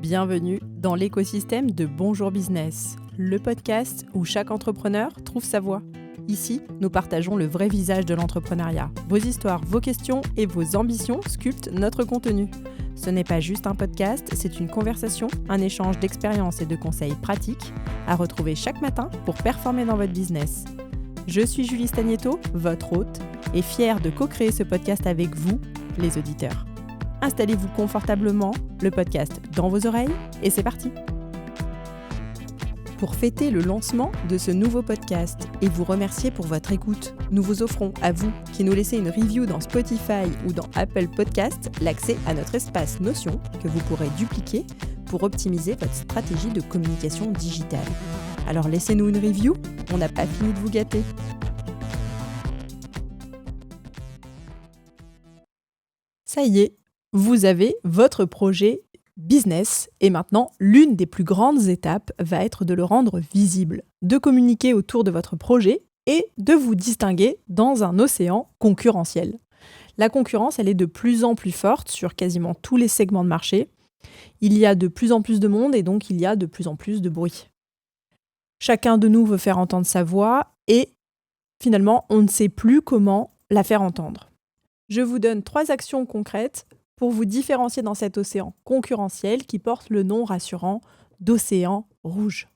Bienvenue dans l'écosystème de Bonjour Business, le podcast où chaque entrepreneur trouve sa voie. Ici, nous partageons le vrai visage de l'entrepreneuriat. Vos histoires, vos questions et vos ambitions sculptent notre contenu. Ce n'est pas juste un podcast, c'est une conversation, un échange d'expériences et de conseils pratiques à retrouver chaque matin pour performer dans votre business. Je suis Julie Stagnetto, votre hôte, et fière de co-créer ce podcast avec vous, les auditeurs. Installez-vous confortablement, le podcast dans vos oreilles, et c'est parti! Pour fêter le lancement de ce nouveau podcast et vous remercier pour votre écoute, nous vous offrons à vous qui nous laissez une review dans Spotify ou dans Apple Podcast l'accès à notre espace Notion que vous pourrez dupliquer pour optimiser votre stratégie de communication digitale. Alors laissez-nous une review, on n'a pas fini de vous gâter. Ça y est, vous avez votre projet business et maintenant, l'une des plus grandes étapes va être de le rendre visible, de communiquer autour de votre projet et de vous distinguer dans un océan concurrentiel. La concurrence, elle est de plus en plus forte sur quasiment tous les segments de marché. Il y a de plus en plus de monde et donc il y a de plus en plus de bruit. Chacun de nous veut faire entendre sa voix et finalement, on ne sait plus comment la faire entendre. Je vous donne 3 actions concrètes pour vous différencier dans cet océan concurrentiel qui porte le nom rassurant d'océan rouge.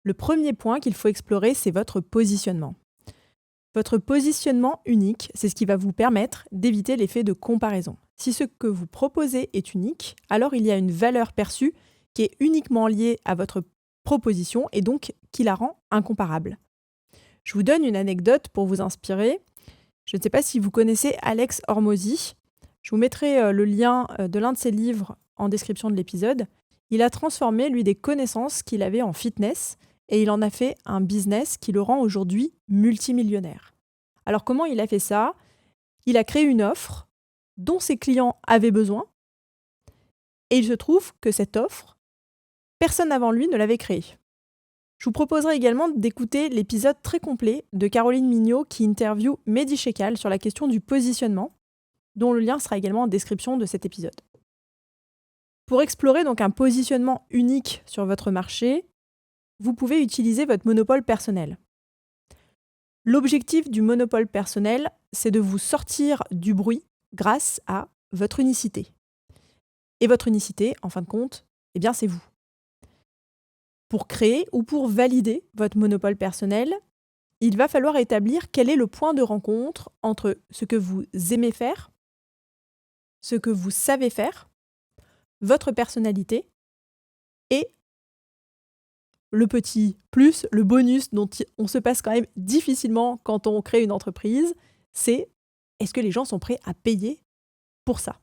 Le premier point qu'il faut explorer, c'est votre positionnement. Votre positionnement unique, c'est ce qui va vous permettre d'éviter l'effet de comparaison. Si ce que vous proposez est unique, alors il y a une valeur perçue qui est uniquement liée à votre proposition et donc qui la rend incomparable. Je vous donne une anecdote pour vous inspirer. Je ne sais pas si vous connaissez Alex Hormozy. Je vous mettrai le lien de l'un de ses livres en description de l'épisode. Il a transformé, lui, des connaissances qu'il avait en fitness et il en a fait un business qui le rend aujourd'hui multimillionnaire. Alors comment il a fait ça ? Il a créé une offre dont ses clients avaient besoin et il se trouve que cette offre, personne avant lui ne l'avait créée. Je vous proposerai également d'écouter l'épisode très complet de Caroline Mignot qui interviewe Mehdi Chekal sur la question du positionnement, dont le lien sera également en description de cet épisode. Pour explorer donc un positionnement unique sur votre marché, vous pouvez utiliser votre monopole personnel. L'objectif du monopole personnel, c'est de vous sortir du bruit grâce à votre unicité. Et votre unicité, en fin de compte, c'est vous. Pour créer ou pour valider votre monopole personnel, il va falloir établir quel est le point de rencontre entre ce que vous aimez faire, ce que vous savez faire, votre personnalité et le petit plus, le bonus dont on se passe quand même difficilement quand on crée une entreprise, c'est est-ce que les gens sont prêts à payer pour ça ?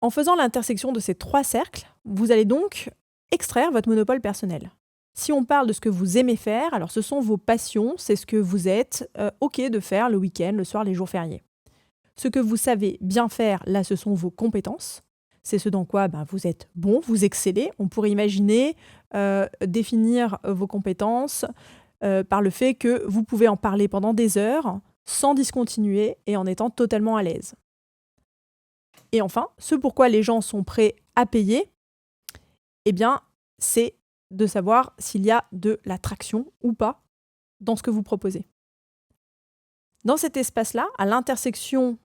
En faisant l'intersection de ces 3 cercles, vous allez donc extraire votre monopole personnel. Si on parle de ce que vous aimez faire, alors ce sont vos passions, c'est ce que vous êtes OK de faire le week-end, le soir, les jours fériés. Ce que vous savez bien faire, là, ce sont vos compétences. C'est ce dans quoi vous êtes bon, vous excellez. On pourrait imaginer définir vos compétences par le fait que vous pouvez en parler pendant des heures sans discontinuer et en étant totalement à l'aise. Et enfin, ce pourquoi les gens sont prêts à payer, c'est de savoir s'il y a de l'attraction ou pas dans ce que vous proposez. Dans cet espace-là, à l'intersection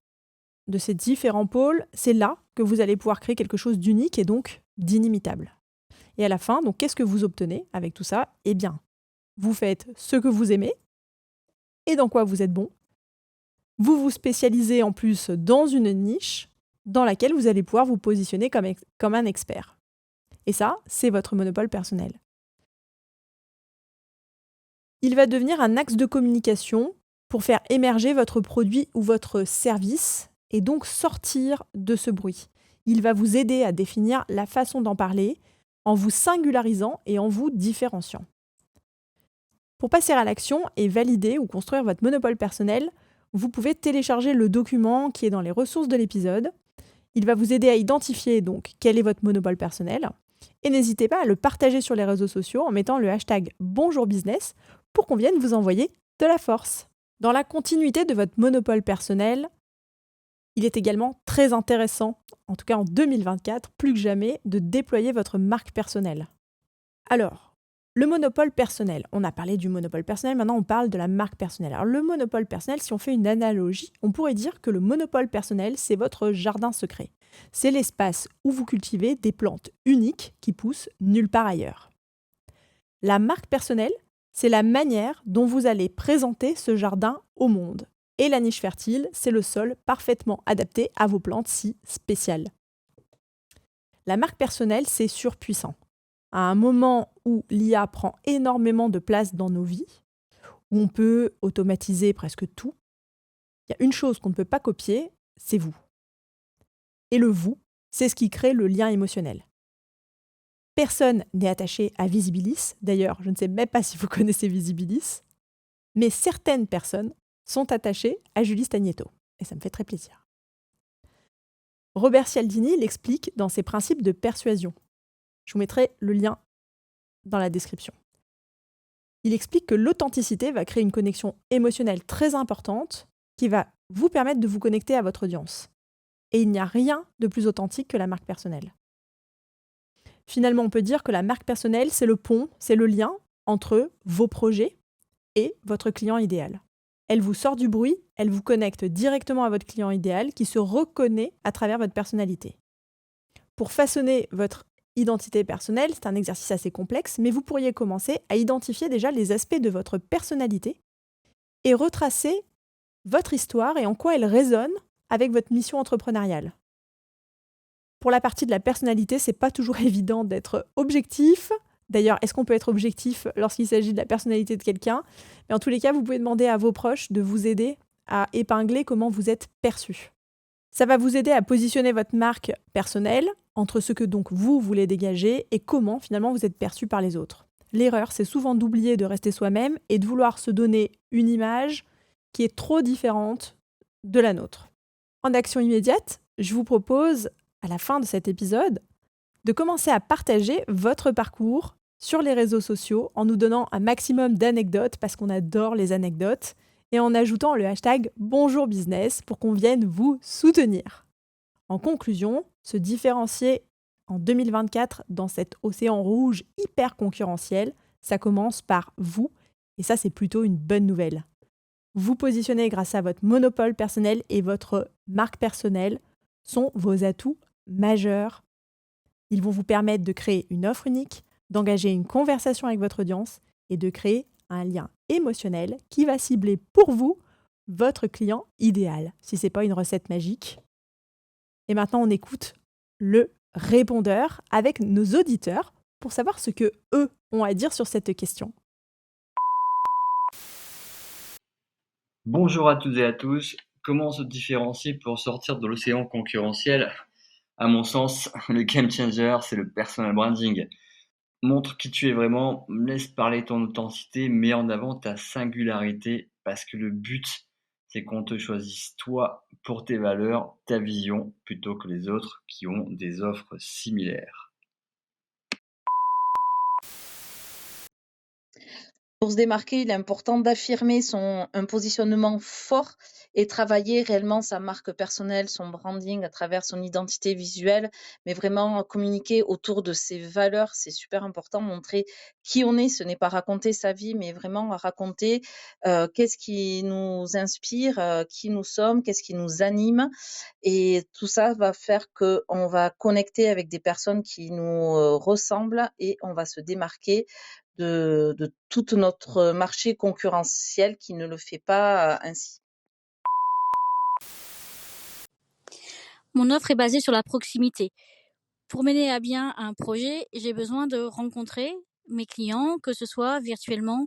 de ces différents pôles, c'est là que vous allez pouvoir créer quelque chose d'unique et donc d'inimitable. Et à la fin, donc, qu'est-ce que vous obtenez avec tout ça ? Vous faites ce que vous aimez et dans quoi vous êtes bon. Vous vous spécialisez en plus dans une niche dans laquelle vous allez pouvoir vous positionner comme un expert. Et ça, c'est votre monopole personnel. Il va devenir un axe de communication pour faire émerger votre produit ou votre service et donc sortir de ce bruit. Il va vous aider à définir la façon d'en parler en vous singularisant et en vous différenciant. Pour passer à l'action et valider ou construire votre monopole personnel, vous pouvez télécharger le document qui est dans les ressources de l'épisode. Il va vous aider à identifier donc quel est votre monopole personnel et n'hésitez pas à le partager sur les réseaux sociaux en mettant le hashtag #BonjourBusiness pour qu'on vienne vous envoyer de la force. Dans la continuité de votre monopole personnel, il est également très très intéressant, en tout cas en 2024, plus que jamais, de déployer votre marque personnelle. Alors, le monopole personnel. On a parlé du monopole personnel, maintenant on parle de la marque personnelle. Alors le monopole personnel, si on fait une analogie, on pourrait dire que le monopole personnel, c'est votre jardin secret. C'est l'espace où vous cultivez des plantes uniques qui poussent nulle part ailleurs. La marque personnelle, c'est la manière dont vous allez présenter ce jardin au monde. Et la niche fertile, c'est le sol parfaitement adapté à vos plantes si spéciales. La marque personnelle, c'est surpuissant. À un moment où l'IA prend énormément de place dans nos vies, où on peut automatiser presque tout, il y a une chose qu'on ne peut pas copier, c'est vous. Et le vous, c'est ce qui crée le lien émotionnel. Personne n'est attaché à Visibilis. D'ailleurs, je ne sais même pas si vous connaissez Visibilis, mais certaines personnes sont attachées à Julie Stagnetto. Et ça me fait très plaisir. Robert Cialdini l'explique dans ses principes de persuasion. Je vous mettrai le lien dans la description. Il explique que l'authenticité va créer une connexion émotionnelle très importante qui va vous permettre de vous connecter à votre audience. Et il n'y a rien de plus authentique que la marque personnelle. Finalement, on peut dire que la marque personnelle, c'est le pont, c'est le lien entre vos projets et votre client idéal. Elle vous sort du bruit, elle vous connecte directement à votre client idéal qui se reconnaît à travers votre personnalité. Pour façonner votre identité personnelle, c'est un exercice assez complexe, mais vous pourriez commencer à identifier déjà les aspects de votre personnalité et retracer votre histoire et en quoi elle résonne avec votre mission entrepreneuriale. Pour la partie de la personnalité, c'est pas toujours évident d'être objectif. D'ailleurs, est-ce qu'on peut être objectif lorsqu'il s'agit de la personnalité de quelqu'un? Mais en tous les cas, vous pouvez demander à vos proches de vous aider à épingler comment vous êtes perçu. Ça va vous aider à positionner votre marque personnelle entre ce que donc vous voulez dégager et comment finalement vous êtes perçu par les autres. L'erreur, c'est souvent d'oublier de rester soi-même et de vouloir se donner une image qui est trop différente de la nôtre. En action immédiate, je vous propose, à la fin de cet épisode, de commencer à partager votre parcours sur les réseaux sociaux en nous donnant un maximum d'anecdotes parce qu'on adore les anecdotes et en ajoutant le hashtag Bonjour Business pour qu'on vienne vous soutenir. En conclusion, se différencier en 2024 dans cet océan rouge hyper concurrentiel, ça commence par vous et ça c'est plutôt une bonne nouvelle. Vous positionnez grâce à votre monopole personnel et votre marque personnelle sont vos atouts majeurs. Ils vont vous permettre de créer une offre unique, d'engager une conversation avec votre audience et de créer un lien émotionnel qui va cibler pour vous votre client idéal, si ce n'est pas une recette magique. Et maintenant, on écoute le répondeur avec nos auditeurs pour savoir ce que eux ont à dire sur cette question. Bonjour à toutes et à tous. Comment se différencier pour sortir de l'océan concurrentiel? À mon sens, le game changer, c'est le personal branding. Montre qui tu es vraiment, laisse parler ton authenticité, mets en avant ta singularité parce que le but, c'est qu'on te choisisse toi pour tes valeurs, ta vision, plutôt que les autres qui ont des offres similaires. Pour se démarquer, il est important d'affirmer un positionnement fort et travailler réellement sa marque personnelle, son branding à travers son identité visuelle, mais vraiment communiquer autour de ses valeurs, c'est super important, montrer qui on est, ce n'est pas raconter sa vie, mais vraiment raconter qu'est-ce qui nous inspire, qui nous sommes, qu'est-ce qui nous anime. Et tout ça va faire qu'on va connecter avec des personnes qui nous ressemblent et on va se démarquer de tout notre marché concurrentiel qui ne le fait pas ainsi. Mon offre est basée sur la proximité. Pour mener à bien un projet, j'ai besoin de rencontrer mes clients, que ce soit virtuellement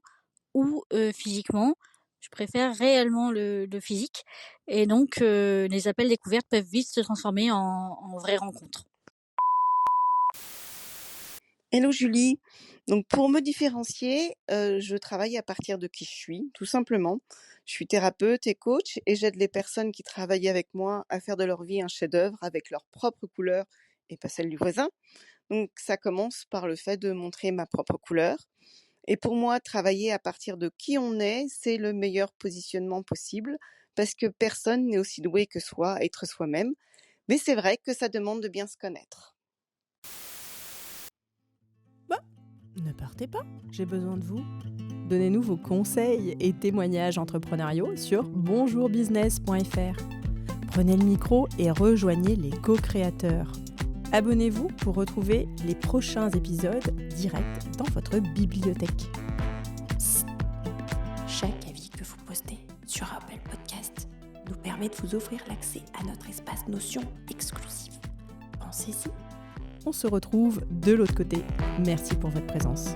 ou physiquement. Je préfère réellement le physique. Et donc, les appels découvertes peuvent vite se transformer en vraies rencontres. Hello Julie. Donc pour me différencier, je travaille à partir de qui je suis, tout simplement. Je suis thérapeute et coach et j'aide les personnes qui travaillent avec moi à faire de leur vie un chef-d'œuvre avec leurs propres couleurs et pas celles du voisin. Donc ça commence par le fait de montrer ma propre couleur. Et pour moi, travailler à partir de qui on est, c'est le meilleur positionnement possible parce que personne n'est aussi doué que soi à être soi-même. Mais c'est vrai que ça demande de bien se connaître. Ne partez pas, j'ai besoin de vous. Donnez-nous vos conseils et témoignages entrepreneuriaux sur bonjourbusiness.fr. Prenez le micro et rejoignez les co-créateurs. Abonnez-vous pour retrouver les prochains épisodes directs dans votre bibliothèque. Psst. Chaque avis que vous postez sur Apple Podcast nous permet de vous offrir l'accès à notre espace Notion exclusif. Pensez-y. On se retrouve de l'autre côté. Merci pour votre présence.